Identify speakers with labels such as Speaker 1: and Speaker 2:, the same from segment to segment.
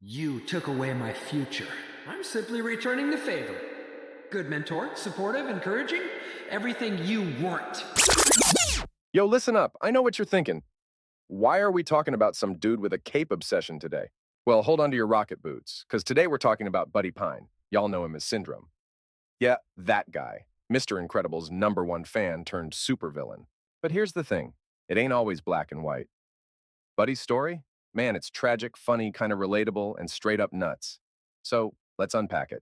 Speaker 1: You took away my future. I'm simply returning the favor. Good mentor, supportive, encouraging, everything you weren't.
Speaker 2: Yo, listen up. I know what you're thinking. Why are we talking about some dude with a cape obsession today? Well, hold on to your rocket boots, because today we're talking about Buddy Pine. Y'all know him as Syndrome. Yeah, that guy. Mr. Incredible's #1 fan turned supervillain. But here's the thing. It ain't always black and white. Buddy's story? Man, it's tragic, funny, kind of relatable, and straight up nuts. So, let's unpack it.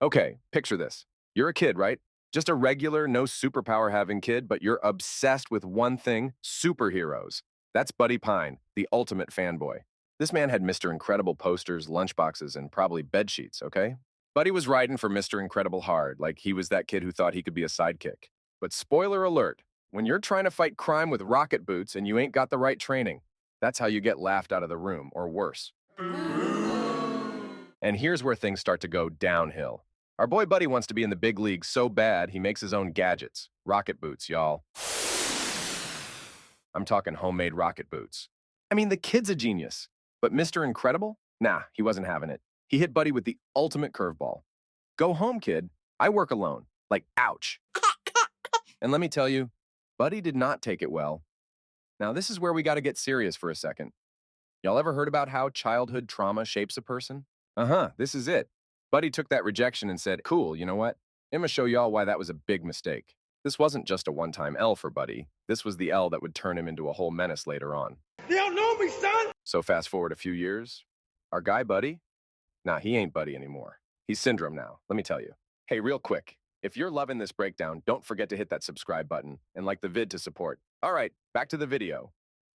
Speaker 2: Okay, picture this. You're a kid, right? Just a regular, no superpower having kid, but you're obsessed with one thing: superheroes. That's Buddy Pine, the ultimate fanboy. This man had Mr. Incredible posters, lunchboxes, and probably bed sheets, okay? Buddy was riding for Mr. Incredible hard, like he was that kid who thought he could be a sidekick. But spoiler alert, when you're trying to fight crime with rocket boots and you ain't got the right training, that's how you get laughed out of the room, or worse. And here's where things start to go downhill. Our boy Buddy wants to be in the big leagues so bad he makes his own gadgets. Rocket boots, y'all. I'm talking homemade rocket boots. I mean, the kid's a genius. But Mr. Incredible? Nah, he wasn't having it. He hit Buddy with the ultimate curveball. Go home, kid. I work alone. Like, ouch. And let me tell you, Buddy did not take it well. Now, this is where we got to get serious for a second. Y'all ever heard about how childhood trauma shapes a person? This is it. Buddy took that rejection and said, cool, you know what? I'm gonna show y'all why that was a big mistake. This wasn't just a one-time L for Buddy. This was the L that would turn him into a whole menace later on.
Speaker 3: They don't know me, son!
Speaker 2: So fast forward a few years. Our guy Buddy? Nah, he ain't Buddy anymore. He's Syndrome now, let me tell you. Hey, real quick, if you're loving this breakdown, don't forget to hit that subscribe button and like the vid to support. All right, back to the video.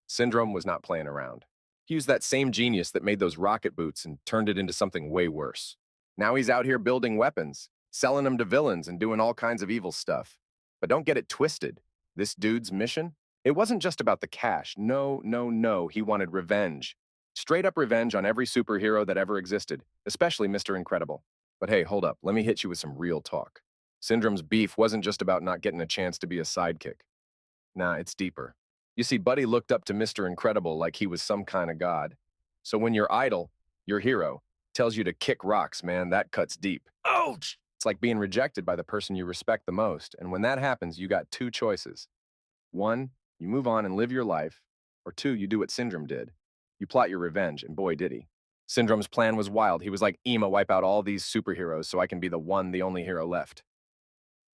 Speaker 2: Syndrome was not playing around. He used that same genius that made those rocket boots and turned it into something way worse. Now he's out here building weapons, selling them to villains, and doing all kinds of evil stuff. But don't get it twisted. This dude's mission? It wasn't just about the cash. No, no, no. He wanted revenge. Straight up revenge on every superhero that ever existed, especially Mr. Incredible. But hey, hold up. Let me hit you with some real talk. Syndrome's beef wasn't just about not getting a chance to be a sidekick. Nah, it's deeper. You see, Buddy looked up to Mr. Incredible like he was some kind of god. So when your idol, your hero, tells you to kick rocks, man, that cuts deep.
Speaker 3: Ouch!
Speaker 2: It's like being rejected by the person you respect the most. And when that happens, you got two choices. One, you move on and live your life. Or two, you do what Syndrome did. You plot your revenge, and boy, did he. Syndrome's plan was wild. He was like, Ema, wipe out all these superheroes so I can be the one, the only hero left.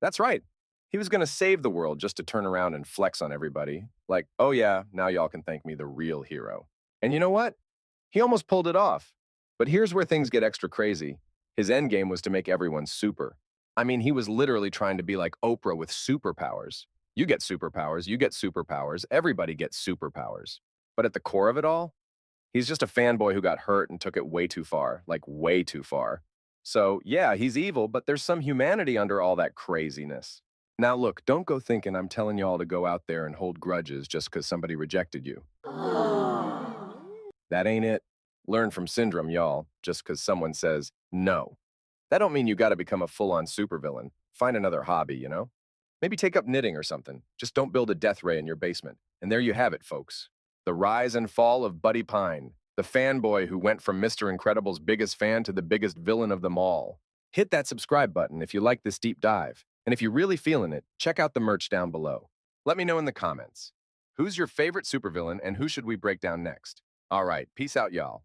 Speaker 2: That's right. He was going to save the world just to turn around and flex on everybody. Like, oh yeah, now y'all can thank me, the real hero. And you know what? He almost pulled it off. But here's where things get extra crazy. His end game was to make everyone super. I mean, he was literally trying to be like Oprah with superpowers. You get superpowers, you get superpowers, everybody gets superpowers. But at the core of it all, he's just a fanboy who got hurt and took it way too far, like way too far. So yeah, he's evil, but there's some humanity under all that craziness. Now look, don't go thinking I'm telling y'all to go out there and hold grudges just because somebody rejected you. That ain't it. Learn from Syndrome, y'all, just because someone says no. That don't mean you gotta become a full-on supervillain. Find another hobby, you know? Maybe take up knitting or something. Just don't build a death ray in your basement. And there you have it, folks. The rise and fall of Buddy Pine, the fanboy who went from Mr. Incredible's biggest fan to the biggest villain of them all. Hit that subscribe button if you like this deep dive. And if you're really feeling it, check out the merch down below. Let me know in the comments. Who's your favorite supervillain and who should we break down next? All right, peace out, y'all.